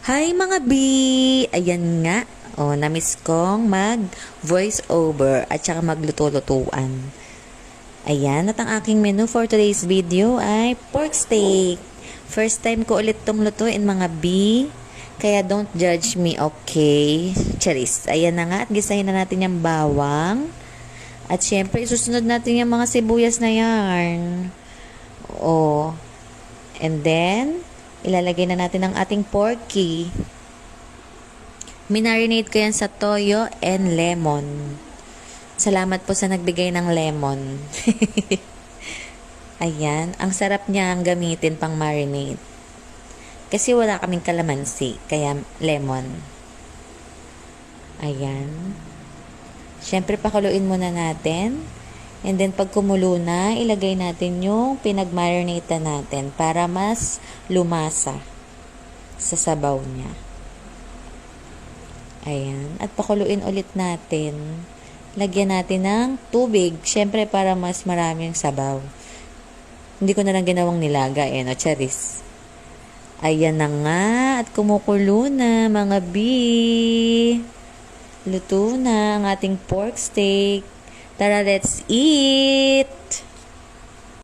Hi mga B! Ayan nga. Namiss kong mag-voice over at saka magluto-lutuan. Ayan, at ang aking menu for today's video ay pork steak. First time ko ulit tong lutuin mga B. Kaya don't judge me, okay? Charis. Ayan na nga, at gisahin na natin yung bawang. At syempre, isusunod natin yung mga sibuyas na yarn. And then, ilalagay na natin ang ating porky. Minarinate ko yan sa toyo and lemon. Salamat po sa nagbigay ng lemon. Ayan, ang sarap niya ang gamitin pang marinate. Kasi wala kaming kalamansi, kaya lemon. Ayan. Siyempre, pakuluin muna natin. And then, pag kumulo na, ilagay natin yung pinag-marinate natin para mas lumasa sa sabaw niya. Ayan. At pakuluin ulit natin. Lagyan natin ng tubig. Siyempre, para mas maraming sabaw. Hindi ko na lang ginawang nilaga, charis. Ayan na nga. At kumukulo na, mga B. Luto na ang ating pork steak. Tara, let's eat!